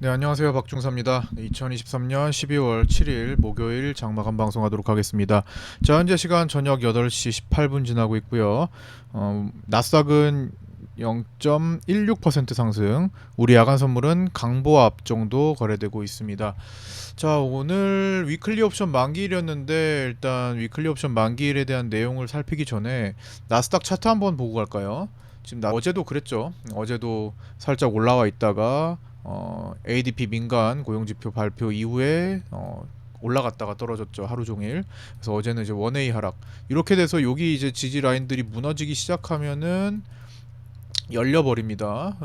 네, 안녕하세요. 박중사입니다. 2023년 12월 7일 목요일 장마감 방송하도록 하겠습니다. 자, 현재 시간 저녁 8시 18분 지나고 있고요. 나스닥은 0.16% 상승, 우리 야간 선물은 강보합 정도 거래되고 있습니다. 자, 오늘 위클리 옵션 만기일이었는데 일단 위클리 옵션 만기일에 대한 내용을 살피기 전에 나스닥 차트 한번 보고 갈까요? 지금 어제도 그랬죠. 어제도 살짝 올라와 있다가 ADP 민간 고용지표 발표 이후에 올라갔다가 떨어졌죠, 하루 종일. 그래서 어제는 이제 원웨이 하락. 이렇게 돼서 여기 이제 지지 라인들이 무너지기 시작하면은 열려버립니다.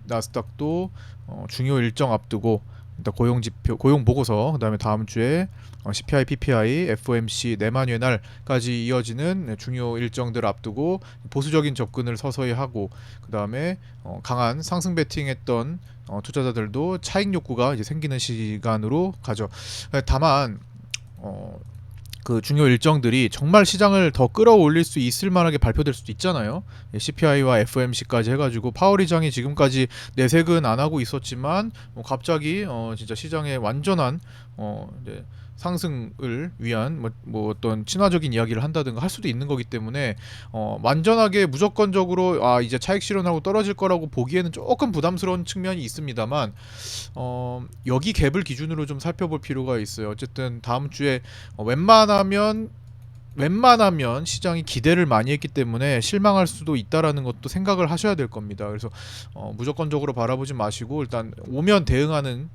나스닥도 중요 일정 앞두고 일단 고용지표, 고용 보고서, 그다음에 다음 주에 CPI, PPI, FOMC 내만회 날까지 이어지는 중요 일정들 앞두고 보수적인 접근을 서서히 하고, 그다음에 강한 상승 베팅했던 투자자들도 차익 욕구가 이제 생기는 시간으로 가죠. 다만 그 중요 일정들이 정말 시장을 더 끌어올릴 수 있을 만하게 발표될 수도 있잖아요. CPI와 FOMC까지 해가지고 파월 의장이 지금까지 내색은 안 하고 있었지만 갑자기 진짜 시장에 완전한 이제 상승을 위한 뭐 어떤 친화적인 이야기를 한다든가 할 수도 있는 거기 때문에 완전하게 무조건적으로 이제 차익 실현하고 떨어질 거라고 보기에는 조금 부담스러운 측면이 있습니다만 여기 갭을 기준으로 좀 살펴볼 필요가 있어요. 어쨌든 다음 주에 웬만하면 시장이 기대를 많이 했기 때문에 실망할 수도 있다라는 것도 생각을 하셔야 될 겁니다. 그래서 무조건적으로 바라보지 마시고 일단 오면 대응하는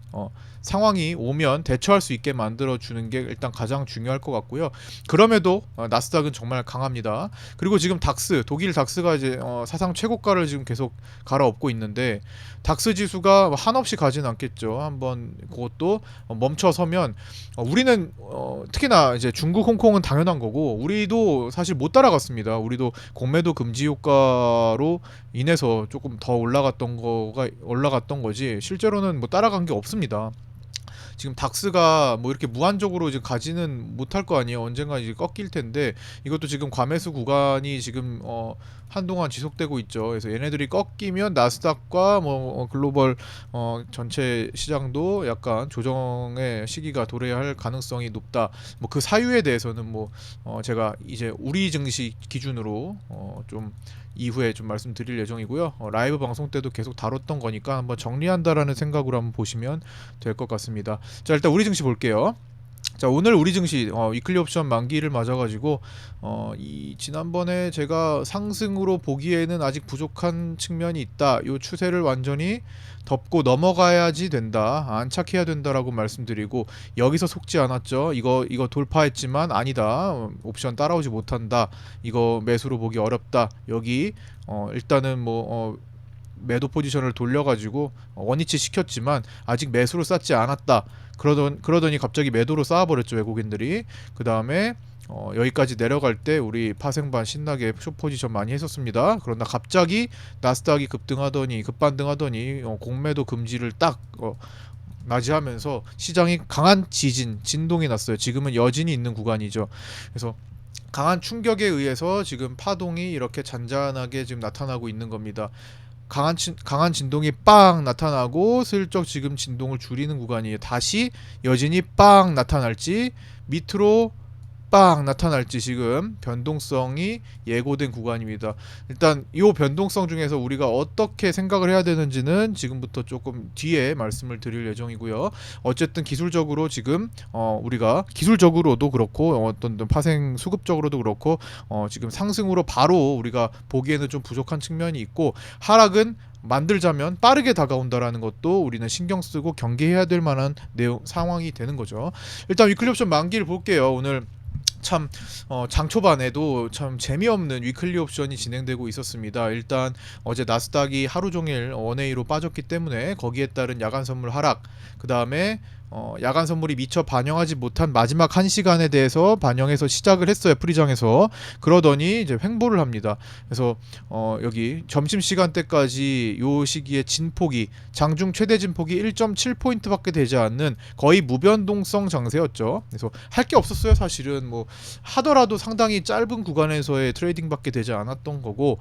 상황이 오면 대처할 수 있게 만들어 주는 게 일단 가장 중요할 것 같고요. 그럼에도 나스닥은 정말 강합니다. 그리고 지금 독일 닥스가 이제 사상 최고가를 지금 계속 갈아엎고 있는데 닥스 지수가 한없이 가진 않겠죠. 한번 그것도 멈춰서면 우리는 특히나 이제 중국, 홍콩은 당연한 거고 우리도 사실 못 따라갔습니다. 우리도 공매도 금지 효과로 인해서 조금 더 올라갔던 거지 실제로는 뭐 따라간 게 없습니다. 지금 닥스가 뭐 이렇게 무한적으로 이제 가지는 못할 거 아니에요. 언젠가 이제 꺾일 텐데 이것도 지금 과매수 구간이 지금 한동안 지속되고 있죠. 그래서 얘네들이 꺾이면 나스닥과 뭐 글로벌 전체 시장도 약간 조정의 시기가 도래해야 할 가능성이 높다. 뭐 그 사유에 대해서는 뭐 제가 이제 우리 증시 기준으로 좀 이후에 좀 말씀드릴 예정이고요. 라이브 방송 때도 계속 다뤘던 거니까 한번 정리한다라는 생각으로 한번 보시면 될 것 같습니다. 자, 일단 우리 증시 볼게요. 자, 오늘 우리 증시 위클리 옵션 만기를 맞아가지고 이 지난번에 제가 상승으로 보기에는 아직 부족한 측면이 있다. 이 추세를 완전히 덮고 넘어가야지 된다. 안착해야 된다라고 말씀드리고 여기서 속지 않았죠. 이거 돌파했지만 아니다. 옵션 따라오지 못한다. 이거 매수로 보기 어렵다. 여기 일단은 매도 포지션을 돌려가지고 원위치 시켰지만 아직 매수로 쌓지 않았다. 그러더니 갑자기 매도로 쌓아버렸죠, 외국인들이. 그 다음에 여기까지 내려갈 때 우리 파생반 신나게 숏 포지션 많이 했었습니다. 그러나 갑자기 나스닥이 급반등하더니 공매도 금지를 딱 맞이하면서 시장이 강한 진동이 났어요. 지금은 여진이 있는 구간이죠. 그래서 강한 충격에 의해서 지금 파동이 이렇게 잔잔하게 지금 나타나고 있는 겁니다. 강한 진동이 빵 나타나고 슬쩍 지금 진동을 줄이는 구간이에요. 다시 여진이 빵 나타날지 밑으로 빵 나타날지 지금 변동성이 예고된 구간입니다. 일단 이 변동성 중에서 우리가 어떻게 생각을 해야 되는지는 지금부터 조금 뒤에 말씀을 드릴 예정이고요. 어쨌든 기술적으로 지금 우리가 기술적으로도 그렇고 어떤 파생 수급적으로도 그렇고 지금 상승으로 바로 우리가 보기에는 좀 부족한 측면이 있고 하락은 만들자면 빠르게 다가온다라는 것도 우리는 신경 쓰고 경계해야 될 만한 상황이 되는 거죠. 일단 위클리 옵션 만기를 볼게요. 오늘 참 장 초반에도 참 재미없는 위클리 옵션이 진행되고 있었습니다. 일단 어제 나스닥이 하루 종일 원웨이로 빠졌기 때문에 거기에 따른 야간 선물 하락, 그 다음에 야간 선물이 미처 반영하지 못한 마지막 1시간에 대해서 반영해서 시작을 했어요, 프리장에서. 그러더니 이제 횡보를 합니다. 그래서 여기 점심시간대까지 요 시기에 장중 최대 진폭이 1.7포인트밖에 되지 않는 거의 무변동성 장세였죠. 그래서 할 게 없었어요, 사실은. 뭐 하더라도 상당히 짧은 구간에서의 트레이딩밖에 되지 않았던 거고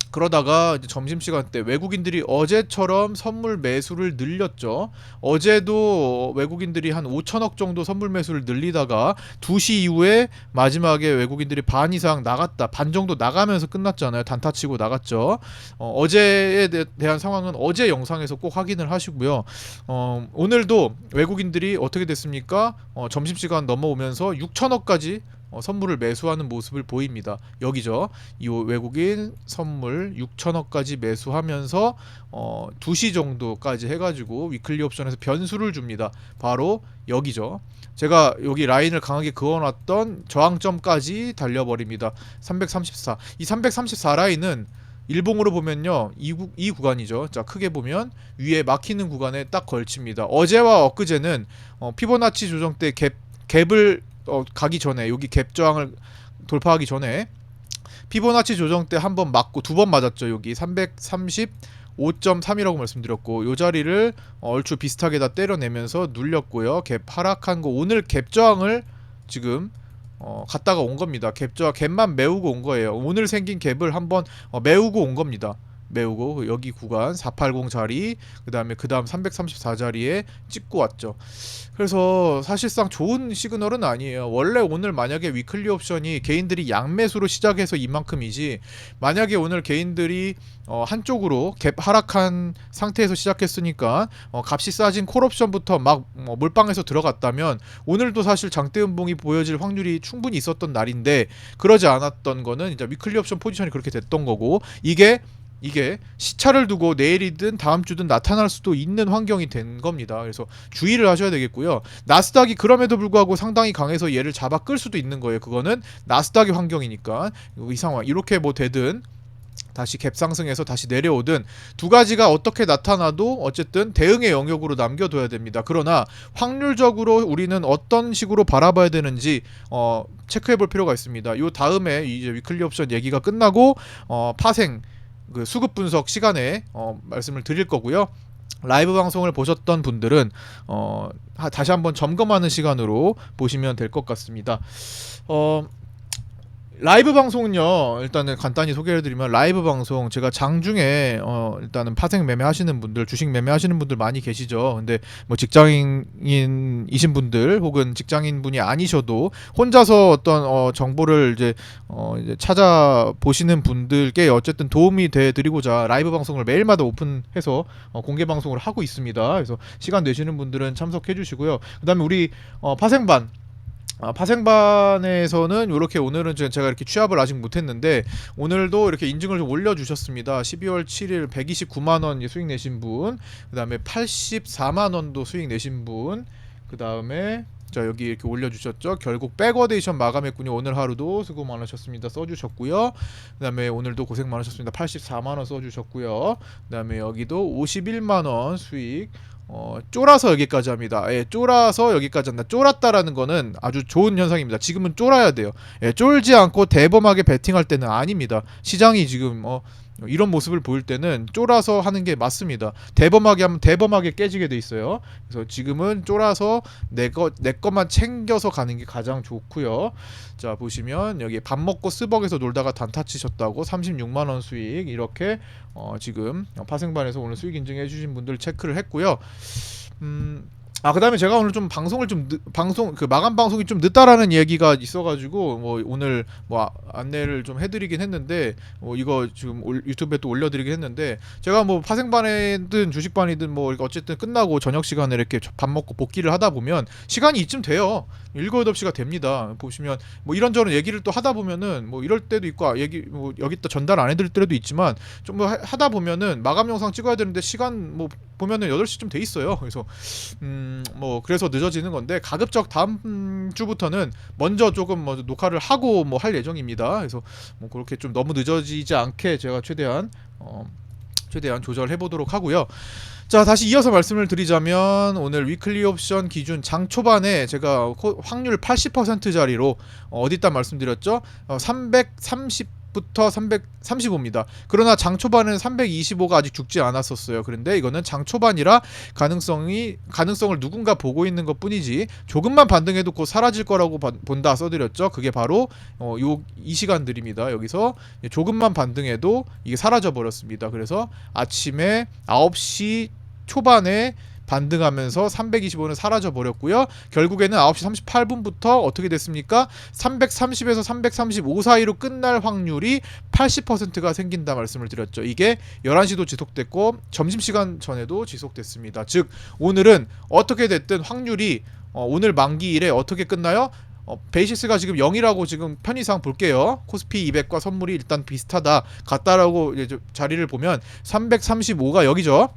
그러다가 이제 점심시간 때 외국인들이 어제처럼 선물 매수를 늘렸죠. 어제도 외국인들이 한 5천억 정도 선물 매수를 늘리다가 2시 이후에 마지막에 외국인들이 반 이상 나갔다. 반 정도 나가면서 끝났잖아요. 단타 치고 나갔죠. 어제에 대한 상황은 어제 영상에서 꼭 확인을 하시고요. 오늘도 외국인들이 어떻게 됐습니까? 점심시간 넘어오면서 6천억까지 선물을 매수하는 모습을 보입니다. 여기죠. 이 외국인 선물 6천억까지 매수하면서 2시 정도까지 해가지고 위클리 옵션에서 변수를 줍니다. 바로 여기죠. 제가 여기 라인을 강하게 그어놨던 저항점까지 달려버립니다. 334. 이 334 라인은 일봉으로 보면요, 이 구간이죠. 자, 크게 보면 위에 막히는 구간에 딱 걸칩니다. 어제와 엊그제는 피보나치 조정 때 갭을 가기 전에, 여기 갭 저항을 돌파하기 전에 피보나치 조정 때 한 번 맞고 두 번 맞았죠. 여기 335.3이라고 말씀드렸고, 요 자리를 얼추 비슷하게 다 때려내면서 눌렸고요. 갭 하락한 거, 오늘 갭 저항을 지금 갔다가 온 겁니다. 갭 저항, 갭만 메우고 온 거예요. 오늘 생긴 갭을 한번 메우고 온 겁니다. 메우고 여기 구간 480 자리, 그다음 334 자리에 찍고 왔죠. 그래서 사실상 좋은 시그널은 아니에요. 원래 오늘 만약에 위클리 옵션이 개인들이 양매수로 시작해서 이만큼이지, 만약에 오늘 개인들이 한쪽으로 갭 하락한 상태에서 시작했으니까 값이 싸진 콜옵션부터 막 몰빵해서 들어갔다면 오늘도 사실 장대 음봉이 보여질 확률이 충분히 있었던 날인데, 그러지 않았던 거는 이제 위클리 옵션 포지션이 그렇게 됐던 거고, 이게 시차를 두고 내일이든 다음 주든 나타날 수도 있는 환경이 된 겁니다. 그래서 주의를 하셔야 되겠고요. 나스닥이 그럼에도 불구하고 상당히 강해서 얘를 잡아 끌 수도 있는 거예요. 그거는 나스닥의 환경이니까. 이 상황 이렇게 뭐 되든 다시 갭 상승해서 다시 내려오든 두 가지가 어떻게 나타나도 어쨌든 대응의 영역으로 남겨둬야 됩니다. 그러나 확률적으로 우리는 어떤 식으로 바라봐야 되는지 체크해 볼 필요가 있습니다. 요 다음에 이제 위클리 옵션 얘기가 끝나고 파생 그 수급 분석 시간에 말씀을 드릴 거고요. 라이브 방송을 보셨던 분들은 다시 한번 점검하는 시간으로 보시면 될 것 같습니다. 라이브 방송은요, 일단은 간단히 소개해드리면, 라이브 방송 제가 장중에 일단은 파생 매매 하시는 분들, 주식 매매 하시는 분들 많이 계시죠. 근데 뭐 직장인이신 분들 혹은 직장인 분이 아니셔도 혼자서 어떤 정보를 이제 찾아보시는 분들께 어쨌든 도움이 돼 드리고자 라이브 방송을 매일마다 오픈해서 공개 방송을 하고 있습니다. 그래서 시간 되시는 분들은 참석해 주시고요. 그다음에 우리 파생반에서는 이렇게 오늘은 제가 이렇게 취합을 아직 못했는데, 오늘도 이렇게 인증을 좀 올려주셨습니다. 12월 7일 129만원 수익 내신 분, 그 다음에 84만원도 수익 내신 분, 그 다음에 자 여기 이렇게 올려주셨죠. 결국 백어데이션 마감했군요. 오늘 하루도 수고 많으셨습니다 써주셨고요. 그 다음에 오늘도 고생 많으셨습니다. 84만원 써주셨고요. 그 다음에 여기도 51만원 수익 쫄아서 여기까지 합니다. 예, 쫄아서 여기까지 한다. 쫄았다라는 거는 아주 좋은 현상입니다. 지금은 쫄아야 돼요. 예, 쫄지 않고 대범하게 베팅할 때는 아닙니다. 시장이 지금 이런 모습을 보일 때는 쫄아서 하는 게 맞습니다. 대범하게 하면 대범하게 깨지게 돼 있어요. 그래서 지금은 쫄아서 내 것만 챙겨서 가는 게 가장 좋고요. 자 보시면 여기 밥 먹고 스벅에서 놀다가 단타 치셨다고 36만원 수익, 이렇게 지금 파생반에서 오늘 수익 인증해 주신 분들 체크를 했고요. 그다음에 제가 오늘 좀 방송을 방송 그 마감 방송이 좀 늦다라는 얘기가 있어가지고 뭐 오늘 뭐 안내를 좀 해드리긴 했는데, 이거 지금 유튜브에 또 올려드리긴 했는데, 제가 뭐 파생반이든 주식반이든 뭐 어쨌든 끝나고 저녁 시간에 이렇게 밥 먹고 복귀를 하다 보면 시간이 이쯤 돼요. 7, 8시가 됩니다. 보시면 뭐 이런저런 얘기를 또 하다 보면은 뭐 이럴 때도 있고, 얘기 뭐 여기다 전달 안 해드릴 때도 있지만, 좀 뭐 하다 보면은 마감 영상 찍어야 되는데 시간 뭐 보면은 8시쯤 돼 있어요. 그래서 뭐 그래서 늦어지는 건데, 가급적 다음 주부터는 먼저 조금 뭐 녹화를 하고 뭐 할 예정입니다. 그래서 뭐 그렇게 좀 너무 늦어지지 않게 제가 최대한 조절해 보도록 하고요. 자 다시 이어서 말씀을 드리자면, 오늘 위클리 옵션 기준 장 초반에 제가 확률 80% 자리로 어디다 말씀드렸죠? 330 200부터 335입니다. 그러나 장 초반에는 325가 아직 죽지 않았었어요. 그런데 이거는 장 초반이라 가능성을 누군가 보고 있는 것 뿐이지 조금만 반등해도 곧 사라질 거라고 본다 써드렸죠. 그게 바로 이 시간들입니다. 여기서 조금만 반등해도 이게 사라져 버렸습니다. 그래서 아침에 9시 초반에 반등하면서 325는 사라져 버렸고요. 결국에는 9시 38분부터 어떻게 됐습니까? 330에서 335 사이로 끝날 확률이 80%가 생긴다 말씀을 드렸죠. 이게 11시도 지속됐고 점심시간 전에도 지속됐습니다. 즉 오늘은 어떻게 됐든 확률이 오늘 만기일에 어떻게 끝나요? 베이시스가 지금 0이라고 지금 편의상 볼게요. 코스피 200과 선물이 일단 비슷하다 같다라고 이제 자리를 보면 335가 여기죠.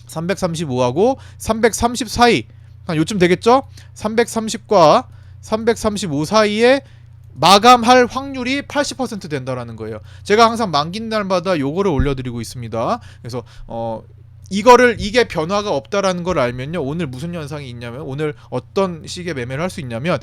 335하고 330 사이 한 요쯤 되겠죠? 330과 335 사이에 마감할 확률이 80% 된다라는 거예요. 제가 항상 만긴 날마다 요거를 올려드리고 있습니다. 그래서 이게 변화가 없다라는 걸 알면요. 오늘 무슨 현상이 있냐면 오늘 어떤 식의 매매를 할 수 있냐면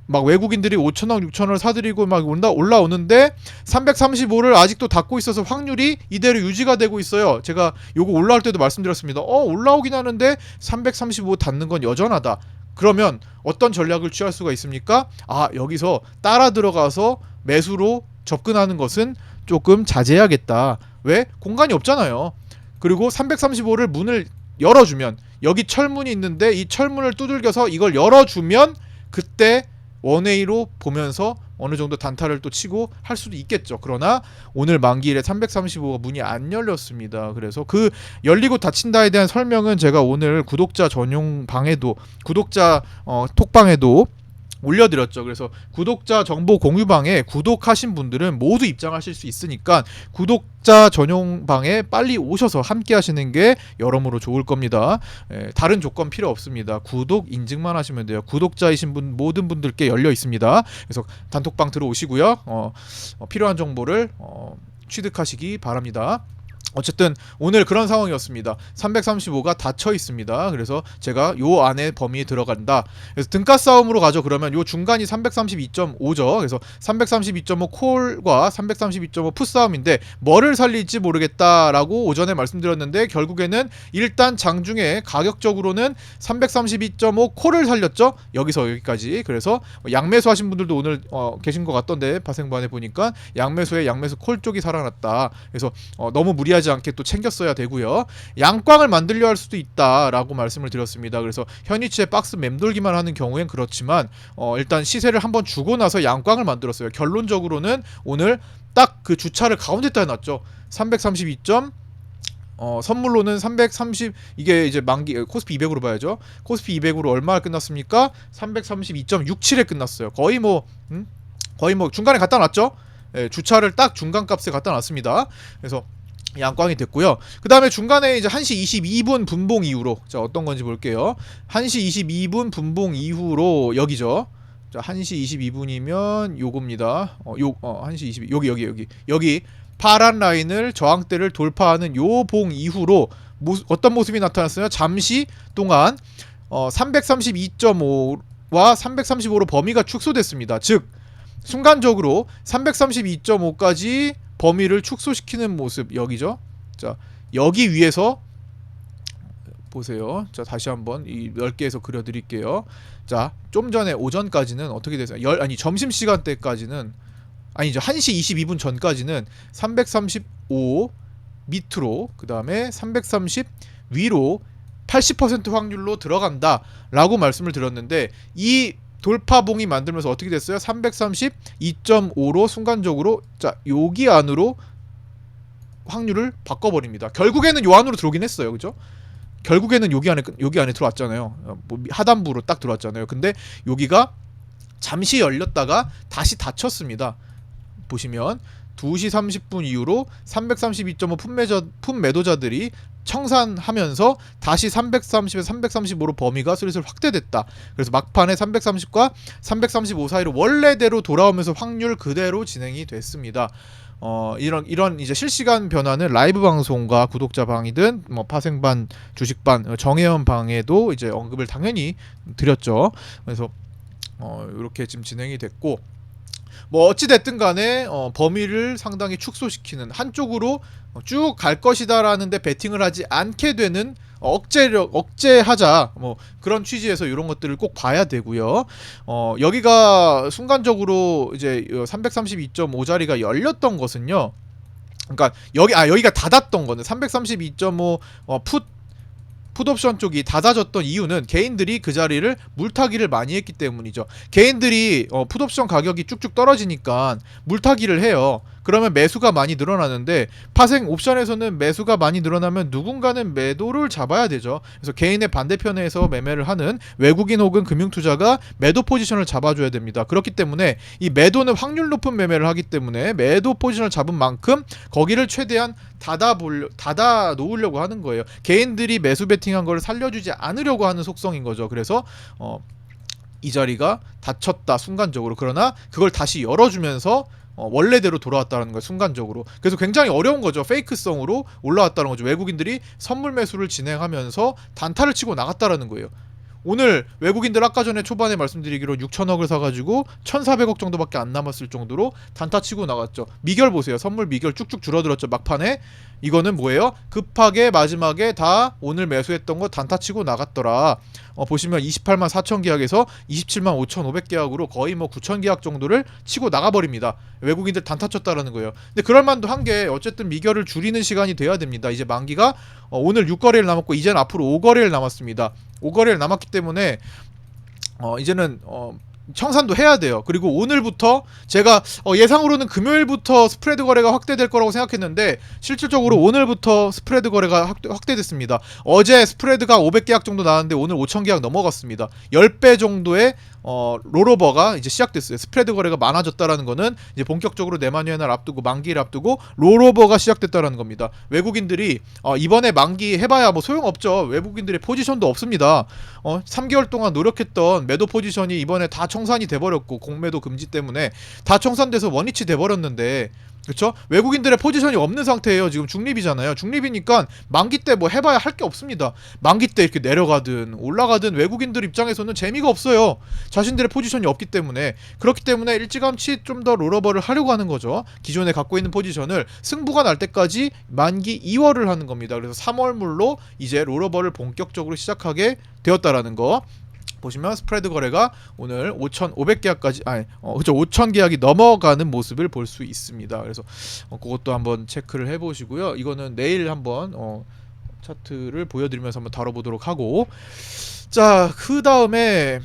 막 외국인들이 5천억 6천억을 사들이고 막 올라오는데 335를 아직도 닫고 있어서 확률이 이대로 유지가 되고 있어요. 제가 요거 올라올 때도 말씀드렸습니다. 올라오긴 하는데 335 닫는 건 여전하다. 그러면 어떤 전략을 취할 수가 있습니까? 여기서 따라 들어가서 매수로 접근하는 것은 조금 자제해야겠다. 왜? 공간이 없잖아요. 그리고 335를 문을 열어주면 여기 철문이 있는데 이 철문을 두들겨서 이걸 열어주면 그때 원웨이로 보면서 어느 정도 단타를 또 치고 할 수도 있겠죠. 그러나 오늘 만기일에 335가 문이 안 열렸습니다. 그래서 그 열리고 닫힌다에 대한 설명은 제가 오늘 구독자 전용 방에도 구독자 톡방에도 올려드렸죠. 그래서 구독자 정보 공유방에 구독하신 분들은 모두 입장하실 수 있으니까 구독자 전용방에 빨리 오셔서 함께 하시는 게 여러모로 좋을 겁니다. 다른 조건 필요 없습니다. 구독 인증만 하시면 돼요. 구독자이신 분 모든 분들께 열려 있습니다. 그래서 단톡방 들어오시고요. 필요한 정보를 취득하시기 바랍니다. 어쨌든 오늘 그런 상황이었습니다. 335가 닫혀 있습니다. 그래서 제가 요 안에 범위에 들어간다. 그래서 등가 싸움으로 가죠. 그러면 요 중간이 332.5죠. 그래서 332.5 콜과 332.5 풋 싸움인데 뭐를 살릴지 모르겠다라고 오전에 말씀드렸는데 결국에는 일단 장중에 가격적으로는 332.5 콜을 살렸죠. 여기서 여기까지. 그래서 양매수 하신 분들도 오늘 계신 것 같던데 파생반에 보니까 양매수 콜 쪽이 살아났다. 그래서 너무 무리하지 않게 또 챙겼어야 되고요. 양광을 만들려 할 수도 있다라고 말씀을 드렸습니다. 그래서 현위치에 박스 맴돌기만 하는 경우엔 그렇지만 일단 시세를 한번 주고 나서 양광을 만들었어요. 결론적으로는 오늘 딱 그 주차를 가운데다 해놨죠. 332점 선물로는 330 이게 이제 만기 코스피 200으로 봐야죠. 코스피 200으로 얼마 끝났습니까? 332.67에 끝났어요. 거의 뭐 중간에 갖다 놨죠. 주차를 딱 중간값에 갖다 놨습니다. 그래서 양광이 됐고요. 그 다음에 중간에 이제 1시 22분 분봉 이후로 자 어떤 건지 볼게요. 1시 22분 분봉 이후로 여기죠. 자 1시 22분이면 요겁니다. 1시 22 여기 파란 라인을 저항대를 돌파하는 요 봉 이후로 어떤 모습이 나타났어요? 잠시 동안 332.5와 335로 범위가 축소됐습니다. 즉 순간적으로 332.5까지 범위를 축소시키는 모습 여기죠. 자 여기 위에서 보세요. 자 다시 한번 이 넓게해서 그려드릴게요. 자 좀 전에 오전까지는 어떻게 됐어요? 점심 시간대까지는 아니죠. 1시 22분 전까지는 335 밑으로 그 다음에 330 위로 80% 확률로 들어간다라고 말씀을 드렸는데 이 돌파봉이 만들면서 어떻게 됐어요? 332.5로 순간적으로 자 여기 안으로 확률을 바꿔버립니다. 결국에는 요 안으로 들어오긴 했어요, 그죠? 결국에는 여기 안에 들어왔잖아요. 하단부로 딱 들어왔잖아요. 근데 여기가 잠시 열렸다가 다시 닫혔습니다. 보시면 2시 30분 이후로 332.5 풋 매도자들이 청산하면서 다시 330에서 335로 범위가 슬슬 확대됐다. 그래서 막판에 330과 335 사이로 원래대로 돌아오면서 확률 그대로 진행이 됐습니다. 이런 이제 실시간 변화는 라이브 방송과 구독자 방이든 뭐 파생반, 주식반, 정혜연 방에도 이제 언급을 당연히 드렸죠. 그래서 이렇게 지금 진행이 됐고 뭐 어찌 됐든 간에 범위를 상당히 축소시키는 한쪽으로 쭉 갈 것이다라는데 베팅을 하지 않게 되는 억제하자 뭐 그런 취지에서 이런 것들을 꼭 봐야 되고요. 여기가 순간적으로 이제 332.5자리가 열렸던 것은요. 그러니까 여기가 닫았던 거는 332.5 풋옵션 쪽이 닫아졌던 이유는 개인들이 그 자리를 물타기를 많이 했기 때문이죠. 개인들이 풋옵션 가격이 쭉쭉 떨어지니까 물타기를 해요. 그러면 매수가 많이 늘어나는데 파생 옵션에서는 매수가 많이 늘어나면 누군가는 매도를 잡아야 되죠. 그래서 개인의 반대편에서 매매를 하는 외국인 혹은 금융투자가 매도 포지션을 잡아줘야 됩니다. 그렇기 때문에 이 매도는 확률 높은 매매를 하기 때문에 매도 포지션을 잡은 만큼 거기를 최대한 닫아 놓으려고 하는 거예요. 개인들이 매수 베팅한 걸 살려주지 않으려고 하는 속성인 거죠. 그래서 이 자리가 닫혔다 순간적으로. 그러나 그걸 다시 열어주면서 원래대로 돌아왔다는 거예요. 순간적으로. 그래서 굉장히 어려운 거죠. 페이크성으로 올라왔다는 거죠. 외국인들이 선물 매수를 진행하면서 단타를 치고 나갔다라는 거예요. 오늘 외국인들 아까 전에 초반에 말씀드리기로 6천억을 사가지고 1,400억 정도밖에 안 남았을 정도로 단타 치고 나갔죠. 미결 보세요. 선물 미결 쭉쭉 줄어들었죠. 막판에. 이거는 뭐예요? 급하게 마지막에 다 오늘 매수했던 거 단타 치고 나갔더라. 보시면 28만 4천 계약에서 27만 5,500 계약으로 거의 뭐 9천 계약 정도를 치고 나가버립니다. 외국인들 단타 쳤다라는 거예요. 근데 그럴만도 한 게 어쨌든 미결을 줄이는 시간이 돼야 됩니다. 이제 만기가 오늘 6거래일 남았고 이제는 앞으로 5거래일 남았습니다. 5거래일 남았기 때문에 이제는 청산도 해야 돼요. 그리고 오늘부터 제가 예상으로는 금요일부터 스프레드 거래가 확대될 거라고 생각했는데 실질적으로 오늘부터 스프레드 거래가 확대됐습니다. 어제 스프레드가 500계약 정도 나왔는데 오늘 5,000계약 넘어갔습니다. 10배 정도의 롤오버가 이제 시작됐어요. 스프레드 거래가 많아졌다라는 거는 이제 본격적으로 내만휴연을 앞두고 만기를 앞두고 롤오버가 시작됐다라는 겁니다. 외국인들이 이번에 만기 해봐야 뭐 소용없죠. 외국인들의 포지션도 없습니다. 3개월 동안 노력했던 매도 포지션이 이번에 다 청산이 돼버렸고 공매도 금지 때문에 다 청산돼서 원위치 돼버렸는데 그렇죠? 외국인들의 포지션이 없는 상태예요. 지금 중립이잖아요. 중립이니까 만기 때 뭐 해봐야 할 게 없습니다. 만기 때 이렇게 내려가든 올라가든 외국인들 입장에서는 재미가 없어요. 자신들의 포지션이 없기 때문에. 그렇기 때문에 일찌감치 좀 더 롤오버를 하려고 하는 거죠. 기존에 갖고 있는 포지션을 승부가 날 때까지 만기 2월을 하는 겁니다. 그래서 3월물로 이제 롤오버를 본격적으로 시작하게 되었다라는 거. 보시면 스프레드 거래가 오늘 5,500계약까지 그렇죠. 5,000계약이 넘어가는 모습을 볼 수 있습니다. 그래서 그것도 한번 체크를 해보시고요. 이거는 내일 한번 차트를 보여드리면서 한번 다뤄보도록 하고 자 그 다음에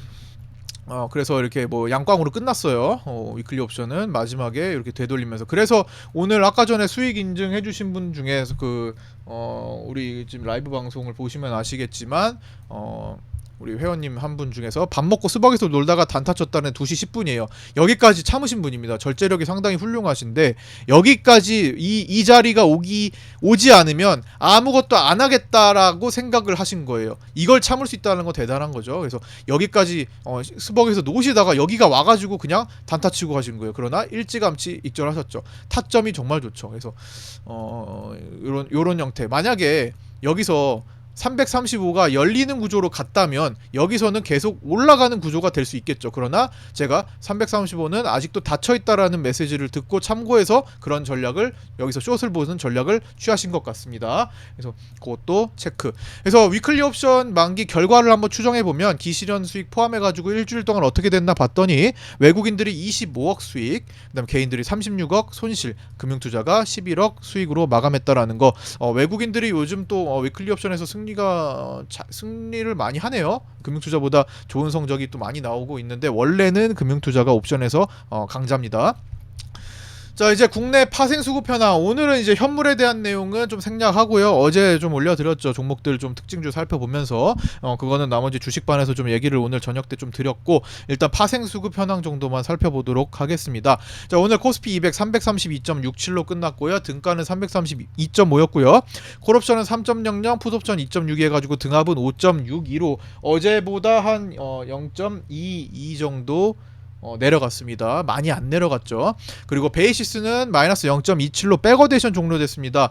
그래서 이렇게 뭐 양광으로 끝났어요. 위클리 옵션은 마지막에 이렇게 되돌리면서 그래서 오늘 아까 전에 수익 인증해주신 분 중에서 우리 지금 라이브 방송을 보시면 아시겠지만 우리 회원님 한 분 중에서 밥 먹고 스벅에서 놀다가 단타 쳤다는 2시 10분이에요. 여기까지 참으신 분입니다. 절제력이 상당히 훌륭하신데 여기까지 이 자리가 오지 않으면 아무것도 안 하겠다라고 생각을 하신 거예요. 이걸 참을 수 있다는 건 대단한 거죠. 그래서 여기까지 스벅에서 놓으시다가 여기가 와가지고 그냥 단타 치고 가신 거예요. 그러나 일찌감치 익절하셨죠. 타점이 정말 좋죠. 그래서 요런 형태. 만약에 여기서 335가 열리는 구조로 갔다면 여기서는 계속 올라가는 구조가 될 수 있겠죠. 그러나 제가 335는 아직도 닫혀있다라는 메시지를 듣고 참고해서 그런 전략을 여기서 숏을 보는 전략을 취하신 것 같습니다. 그래서 그것도 체크. 그래서 위클리 옵션 만기 결과를 한번 추정해보면 기실현 수익 포함해가지고 일주일 동안 어떻게 됐나 봤더니 외국인들이 25억 수익, 그 다음 개인들이 36억 손실, 금융투자가 11억 수익으로 마감했다라는 거. 외국인들이 요즘 또 위클리 옵션에서 승리를 많이 하네요. 금융투자보다 좋은 성적이 또 많이 나오고 있는데 원래는 금융투자가 옵션에서 강자입니다. 자 이제 국내 파생 수급 현황. 오늘은 이제 현물에 대한 내용은 좀 생략하고요. 어제 좀 올려드렸죠. 종목들 좀 특징주 살펴보면서 그거는 나머지 주식반에서 좀 얘기를 오늘 저녁 때 좀 드렸고 일단 파생 수급 현황 정도만 살펴보도록 하겠습니다. 자 오늘 코스피 200 332.67로 끝났고요. 등가는 332.5였고요. 콜옵션은 3.00, 풋옵션 2.62 해가지고 등합은 5.62로 어제보다 한 0.22 정도 내려갔습니다. 많이 안 내려갔죠. 그리고 베이시스는 마이너스 0.27로 백어데이션 종료됐습니다.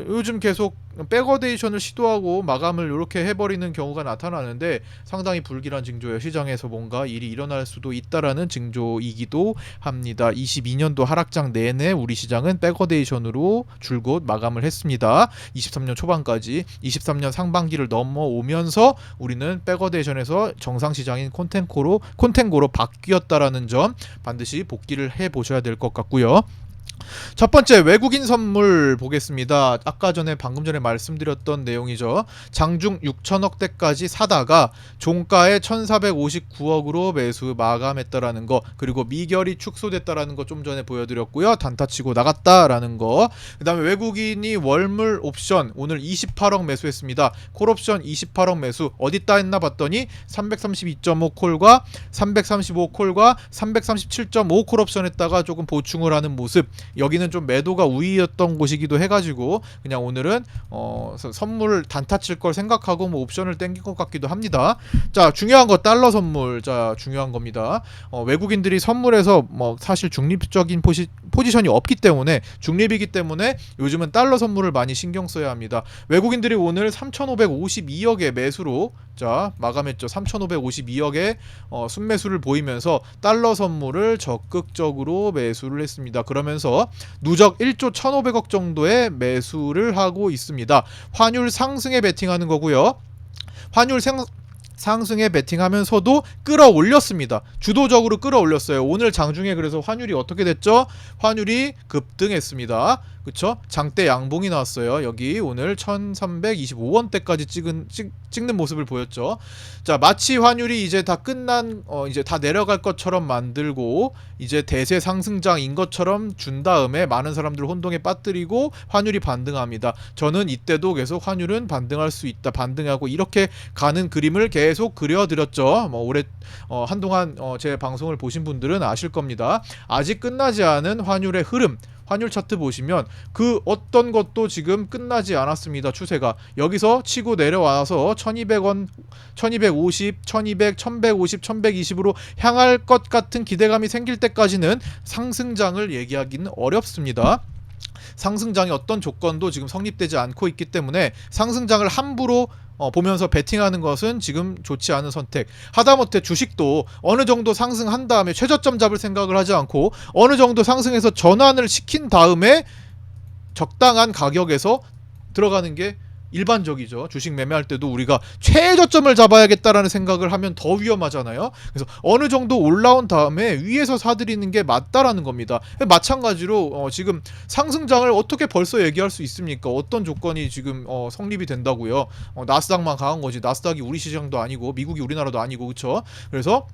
요즘 계속 백어데이션을 시도하고 마감을 이렇게 해버리는 경우가 나타나는데 상당히 불길한 징조예요. 시장에서 뭔가 일이 일어날 수도 있다라는 징조이기도 합니다. 22년도 하락장 내내 우리 시장은 백어데이션으로 줄곧 마감을 했습니다. 23년 초반까지 23년 상반기를 넘어오면서 우리는 백어데이션에서 정상 시장인 콘텐고로 바뀌었다라는 점 반드시 복귀를 해 보셔야 될 것 같고요. 첫 번째 외국인 선물 보겠습니다. 아까 전에 방금 전에 말씀드렸던 내용이죠. 장중 6천억대까지 사다가 종가에 1459억으로 매수 마감했다라는 거, 그리고 미결이 축소됐다라는 거 좀 전에 보여드렸고요. 단타치고 나갔다라는 거. 그 다음에 외국인이 월물 옵션 오늘 28억 매수했습니다. 콜옵션 28억 매수 어디다 했나 봤더니 332.5 콜과 335 콜과 337.5 콜옵션 했다가 조금 보충을 하는 모습. 여기는 좀 매도가 우위였던 곳이기도 해가지고 그냥 오늘은 선물을 단타 칠 걸 생각하고 뭐 옵션을 땡긴 것 같기도 합니다. 자, 중요한 거 달러 선물. 자, 중요한 겁니다. 외국인들이 선물에서 뭐 사실 중립적인 포지션이 없기 때문에, 중립이기 때문에 요즘은 달러 선물을 많이 신경 써야 합니다. 외국인들이 오늘 3,552억의 매수로 자 마감했죠. 3,552억의 순매수를 보이면서 달러 선물을 적극적으로 매수를 했습니다. 그러면서 누적 1조 1,500억 정도의 매수를 하고 있습니다. 환율 상승에 베팅하는 거고요. 환율 상승에 베팅하면서도 끌어올렸습니다. 주도적으로 끌어올렸어요. 오늘 장중에 그래서 환율이 어떻게 됐죠? 환율이 급등했습니다. 그쵸? 장대 양봉이 나왔어요. 여기 오늘 1325원대까지 찍는 모습을 보였죠. 자, 마치 환율이 이제 다 끝난 이제 다 내려갈 것처럼 만들고 이제 대세 상승장인 것처럼 준 다음에 많은 사람들 혼동에 빠뜨리고 환율이 반등합니다. 저는 이때도 계속 환율은 반등할 수 있다, 반등하고 이렇게 가는 그림을 계속 그려드렸죠. 뭐 올해 한동안 제 방송을 보신 분들은 아실 겁니다. 아직 끝나지 않은 환율의 흐름, 환율 차트 보시면 그 어떤 것도 지금 끝나지 않았습니다. 추세가 여기서 치고 내려와서 1200원, 1250, 1200, 1150, 1120으로 향할 것 같은 기대감이 생길 때까지는 상승장을 얘기하기는 어렵습니다. 상승장의 어떤 조건도 지금 성립되지 않고 있기 때문에 상승장을 함부로 보면서 베팅하는 것은 지금 좋지 않은 선택. 하다못해 주식도 어느 정도 상승한 다음에 최저점 잡을 생각을 하지 않고 어느 정도 상승해서 전환을 시킨 다음에 적당한 가격에서 들어가는 게 일반적이죠. 주식 매매할 때도 우리가 최저점을 잡아야겠다라는 생각을 하면 더 위험하잖아요. 그래서 어느 정도 올라온 다음에 위에서 사들이는 게 맞다라는 겁니다. 마찬가지로 지금 상승장을 어떻게 벌써 얘기할 수 있습니까? 어떤 조건이 지금 성립이 된다고요? 나스닥만 강한 거지. 나스닥이 우리 시장도 아니고 미국이 우리나라도 아니고, 그렇죠? 그래서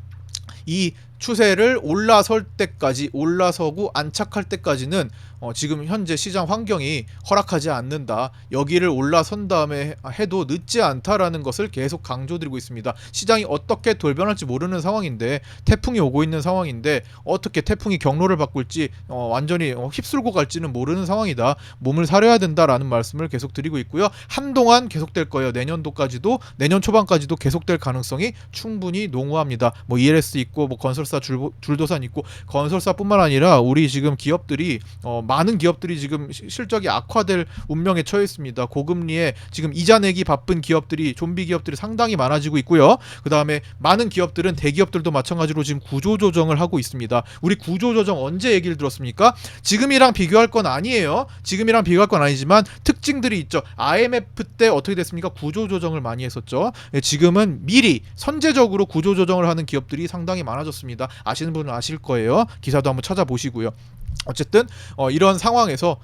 이 추세를 올라설 때까지, 올라서고 안착할 때까지는 지금 현재 시장 환경이 허락하지 않는다. 여기를 올라선 다음에 해도 늦지 않다라는 것을 계속 강조드리고 있습니다. 시장이 어떻게 돌변할지 모르는 상황인데, 태풍이 오고 있는 상황인데 어떻게 태풍이 경로를 바꿀지 완전히 휩쓸고 갈지는 모르는 상황이다. 몸을 사려야 된다라는 말씀을 계속 드리고 있고요. 한동안 계속될 거예요. 내년도까지도, 내년 초반까지도 계속될 가능성이 충분히 농후합니다. 뭐 ELS 있고 뭐 건설사 줄도산 있고, 건설사뿐만 아니라 우리 지금 기업들이 많은 기업들이 지금 실적이 악화될 운명에 처해 있습니다. 고금리에 지금 이자 내기 바쁜 기업들이, 좀비 기업들이 상당히 많아지고 있고요. 그 다음에 많은 기업들은, 대기업들도 마찬가지로 지금 구조조정을 하고 있습니다. 우리 구조조정 언제 얘기를 들었습니까? 지금이랑 비교할 건 아니에요. 지금이랑 비교할 건 아니지만 특징들이 있죠. IMF 때 어떻게 됐습니까? 구조조정을 많이 했었죠. 지금은 미리 선제적으로 구조조정을 하는 기업들이 상당히 많아졌습니다. 아시는 분은 아실 거예요. 기사도 한번 찾아보시고요. 어쨌든 이런 상황에서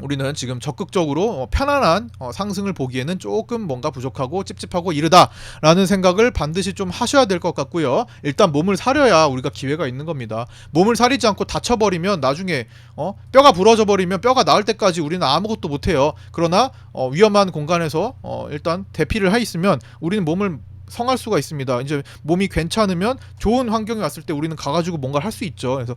우리는 지금 적극적으로 편안한 상승을 보기에는 조금 뭔가 부족하고 찝찝하고 이르다라는 생각을 반드시 좀 하셔야 될 것 같고요. 일단 몸을 사려야 우리가 기회가 있는 겁니다. 몸을 사리지 않고 다쳐버리면 나중에 뼈가 부러져 버리면 뼈가 나을 때까지 우리는 아무것도 못해요. 그러나 위험한 공간에서 일단 대피를 해 있으면 우리는 몸을 성할 수가 있습니다. 이제 몸이 괜찮으면 좋은 환경이 왔을 때 우리는 가가지고 뭔가를 할 수 있죠. 그래서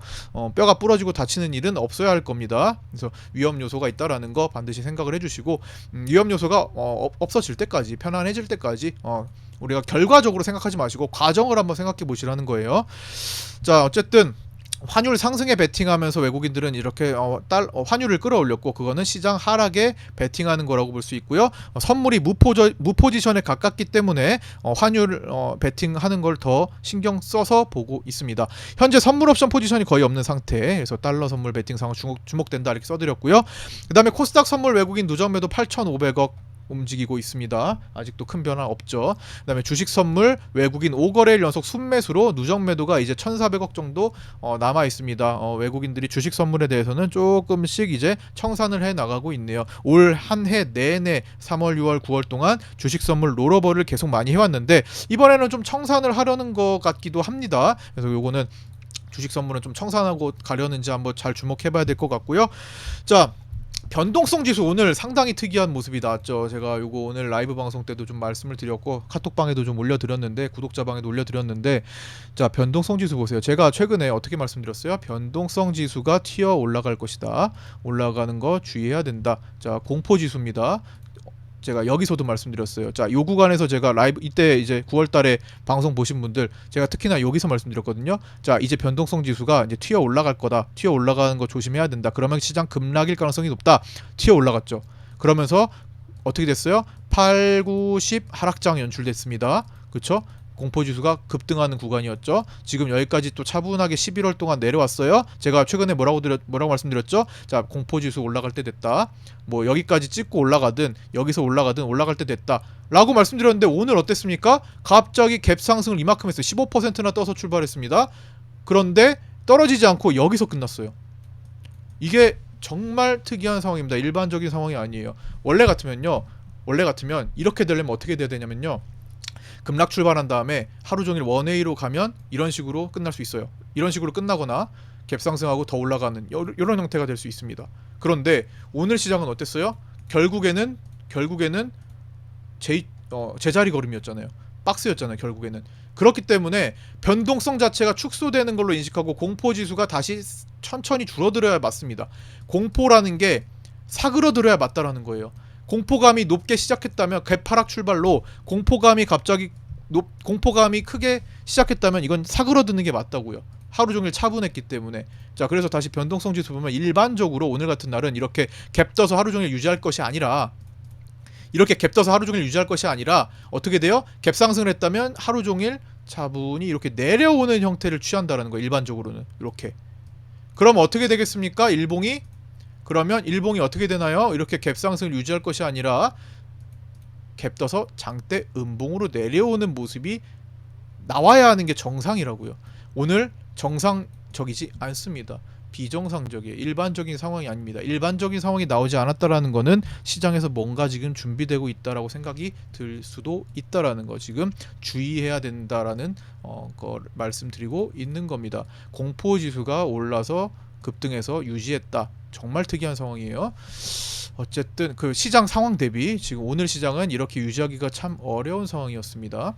뼈가 부러지고 다치는 일은 없어야 할 겁니다. 그래서 위험 요소가 있다라는 거 반드시 생각을 해주시고, 위험 요소가 없어질 때까지, 편안해질 때까지 우리가 결과적으로 생각하지 마시고 과정을 한번 생각해 보시라는 거예요. 자, 어쨌든 환율 상승에 베팅하면서 외국인들은 이렇게 환율을 끌어올렸고, 그거는 시장 하락에 베팅하는 거라고 볼 수 있고요. 선물이 무포지션에 가깝기 때문에 환율 베팅하는 걸 더 신경 써서 보고 있습니다. 현재 선물 옵션 포지션이 거의 없는 상태에서 달러 선물 베팅 상황 주목된다 이렇게 써드렸고요. 그 다음에 코스닥 선물 외국인 누적 매도 8,500억 움직이고 있습니다. 아직도 큰 변화 없죠. 그 다음에 주식 선물 외국인 5거래일 연속 순매수로 누적 매도가 이제 1,400억 정도 남아 있습니다. 외국인들이 주식 선물에 대해서는 조금씩 이제 청산을 해 나가고 있네요. 올 한 해 내내 3월, 6월, 9월 동안 주식 선물 롤오버를 계속 많이 해왔는데 이번에는 좀 청산을 하려는 것 같기도 합니다. 그래서 요거는 주식 선물은 좀 청산하고 가려는지 한번 잘 주목해봐야 될 것 같고요. 자, 변동성 지수 오늘 상당히 특이한 모습이 나왔죠. 제가 요거 오늘 라이브 방송 때도 좀 말씀을 드렸고 카톡방에도 좀 올려드렸는데, 구독자방에도 올려드렸는데, 자, 변동성 지수 보세요. 제가 최근에 어떻게 말씀드렸어요? 변동성 지수가 튀어 올라갈 것이다. 올라가는 거 주의해야 된다. 자, 공포 지수입니다. 제가 여기서도 말씀드렸어요. 자, 요 구간에서 제가 라이브 이때 이제 9월달에 방송 보신 분들 제가 특히나 여기서 말씀드렸거든요. 자, 이제 변동성 지수가 이제 튀어 올라갈 거다. 튀어 올라가는 거 조심해야 된다. 그러면 시장 급락일 가능성이 높다. 튀어 올라갔죠. 그러면서 어떻게 됐어요? 8, 9, 10 하락장 연출됐습니다. 그쵸? 공포지수가 급등하는 구간이었죠. 지금 여기까지 또 차분하게 11월 동안 내려왔어요. 제가 최근에 뭐라고 말씀드렸죠? 자, 공포지수 올라갈 때 됐다. 뭐 여기까지 찍고 올라가든 여기서 올라가든 올라갈 때 됐다 라고 말씀드렸는데, 오늘 어땠습니까? 갑자기 갭 상승을 이만큼 했어요. 15%나 떠서 출발했습니다. 그런데 떨어지지 않고 여기서 끝났어요. 이게 정말 특이한 상황입니다. 일반적인 상황이 아니에요. 원래 같으면 이렇게 되려면 어떻게 돼야 되냐면요, 급락 출발한 다음에 하루 종일 원웨이로 가면 이런 식으로 끝날 수 있어요. 이런 식으로 끝나거나 갭 상승하고 더 올라가는 이런 형태가 될 수 있습니다. 그런데 오늘 시장은 어땠어요? 결국에는 제자리 걸음이었잖아요. 박스였잖아요. 결국에는. 그렇기 때문에 변동성 자체가 축소되는 걸로 인식하고 공포지수가 다시 천천히 줄어들어야 맞습니다. 공포라는 게 사그러들어야 맞다라는 거예요. 공포감이 높게 시작했다면, 개파락 출발로 공포감이 크게 시작했다면 이건 사그러드는 게 맞다고요. 하루 종일 차분했기 때문에. 자, 그래서 다시 변동성 지수 보면 일반적으로 오늘 같은 날은 이렇게 갭 떠서 하루 종일 유지할 것이 아니라 어떻게 돼요? 갭 상승을 했다면 하루 종일 차분히 이렇게 내려오는 형태를 취한다라는 거예요. 일반적으로는 이렇게. 그럼 어떻게 되겠습니까? 그러면 일봉이 어떻게 되나요? 이렇게 갭 상승을 유지할 것이 아니라 갭 떠서 장대 음봉으로 내려오는 모습이 나와야 하는 게 정상이라고요. 오늘 정상적이지 않습니다. 비정상적이에요. 일반적인 상황이 아닙니다. 일반적인 상황이 나오지 않았다라는 거는 시장에서 뭔가 지금 준비되고 있다라고 생각이 들 수도 있다라는 거, 지금 주의해야 된다라는 거 말씀드리고 있는 겁니다. 공포 지수가 올라서 급등해서 유지했다. 정말 특이한 상황이에요. 어쨌든 그 시장 상황 대비 지금 오늘 시장은 이렇게 유지하기가 참 어려운 상황이었습니다.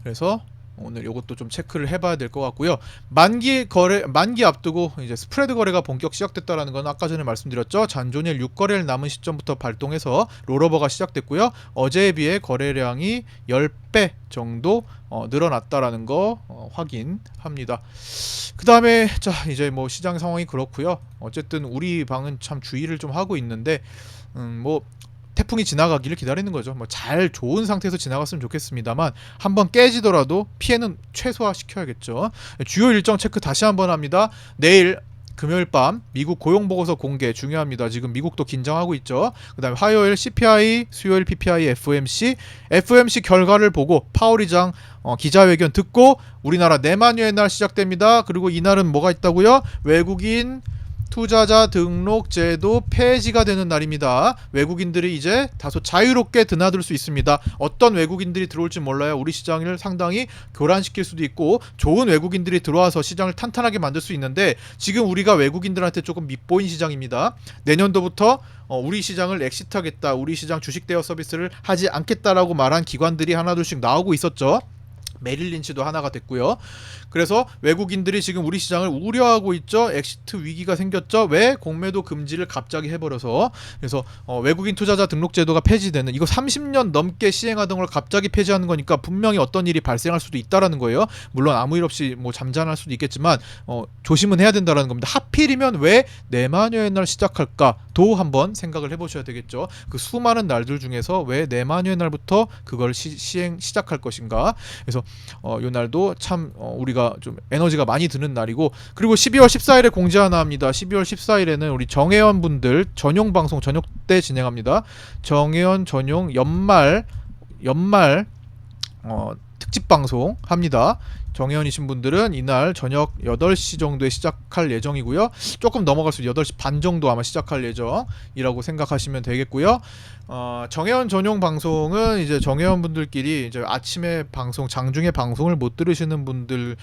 그래서 오늘 이것도 좀 체크를 해봐야 될 것 같고요. 만기 앞두고 이제 스프레드 거래가 본격 시작됐다라는 건 아까 전에 말씀드렸죠. 잔존일 6거래일 남은 시점부터 발동해서 롤오버가 시작됐고요. 어제에 비해 거래량이 10배 정도 늘어났다라는 거 확인합니다. 그 다음에 자, 이제 뭐 시장 상황이 그렇고요. 어쨌든 우리 방은 참 주의를 좀 하고 있는데, 뭐 태풍이 지나가기를 기다리는 거죠. 뭐 잘 좋은 상태에서 지나갔으면 좋겠습니다만 한번 깨지더라도 피해는 최소화 시켜야겠죠. 주요 일정 체크 다시 한번 합니다. 내일 금요일 밤 미국 고용보고서 공개 중요합니다. 지금 미국도 긴장하고 있죠. 그 다음에 화요일 CPI, 수요일 PPI, FOMC 결과를 보고 파월 의장 기자회견 듣고 우리나라 내만유의 날 시작됩니다. 그리고 이날은 뭐가 있다고요? 외국인 투자자 등록 제도 폐지가 되는 날입니다. 외국인들이 이제 다소 자유롭게 드나들 수 있습니다. 어떤 외국인들이 들어올지 몰라요. 우리 시장을 상당히 교란시킬 수도 있고 좋은 외국인들이 들어와서 시장을 탄탄하게 만들 수 있는데, 지금 우리가 외국인들한테 조금 밉보인 시장입니다. 내년도부터 우리 시장을 엑시트하겠다, 우리 시장 주식 대여 서비스를 하지 않겠다라고 말한 기관들이 하나둘씩 나오고 있었죠. 메릴 린치도 하나가 됐고요. 그래서 외국인들이 지금 우리 시장을 우려하고 있죠. 엑시트 위기가 생겼죠. 왜? 공매도 금지를 갑자기 해버려서. 그래서 외국인 투자자 등록 제도가 폐지되는, 이거 30년 넘게 시행하던 걸 갑자기 폐지하는 거니까 분명히 어떤 일이 발생할 수도 있다라는 거예요. 물론 아무 일 없이 뭐 잠잠할 수도 있겠지만 조심은 해야 된다라는 겁니다. 하필이면 왜 내마녀의 날 시작할까도 한번 생각을 해보셔야 되겠죠. 그 수많은 날들 중에서 왜 내마녀의 날부터 그걸 시작할 것인가. 그래서 요 날도 참 우리가 좀 에너지가 많이 드는 날이고, 그리고 12월 14일에 공지 하나 합니다. 12월 14일에는 우리 정혜원 분들 전용 방송 저녁 때 진행합니다. 정혜원 전용 연말 특집 방송 합니다. 정혜원이신 분들은 이날 저녁 8시 정도에 시작할 예정이고요. 조금 넘어갈수록 8시 반 정도 아마 시작할 예정이라고 생각하시면 되겠고요. 정혜원 전용 방송은 이제 정혜원 분들끼리 이제 아침에 방송, 장중에 방송을 못 들으시는 분들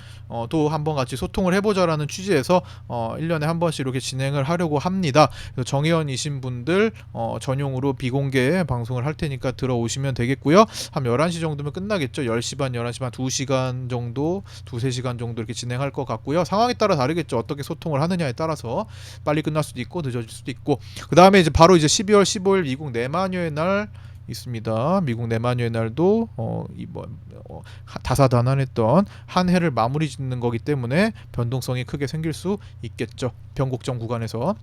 또 한번 같이 소통을 해보자라는 취지에서 1년에 한 번씩 이렇게 진행을 하려고 합니다. 그래서 정혜원이신 분들 전용으로 비공개 방송을 할 테니까 들어오시면 되겠고요. 한 11시 정도면 끝나겠죠. 10시 반, 11시 반 2시간 정도, 2-3시간 정도 이렇게 진행할 것 같고요. 상황에 따라 다르겠죠. 어떻게 소통을 하느냐에 따라서 빨리 끝날 수도 있고 늦어질 수도 있고. 그 다음에 이제 바로 이제 12월 15일 미국 내마녀의 날 있습니다. 미국 내마녀의 날도 다사다난했던 한 해를 마무리 짓는 거기 때문에 변동성이 크게 생길 수 있겠죠. 변곡점 구간에서.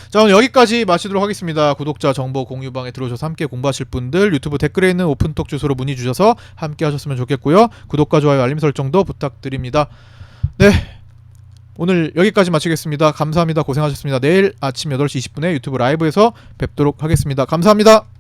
자, 오늘 여기까지 마치도록 하겠습니다. 구독자 정보 공유방에 들어오셔서 함께 공부하실 분들 유튜브 댓글에 있는 오픈톡 주소로 문의 주셔서 함께 하셨으면 좋겠고요. 구독과 좋아요 알림 설정도 부탁드립니다. 네, 오늘 여기까지 마치겠습니다. 감사합니다. 고생하셨습니다. 내일 아침 8시 20분에 유튜브 라이브에서 뵙도록 하겠습니다. 감사합니다.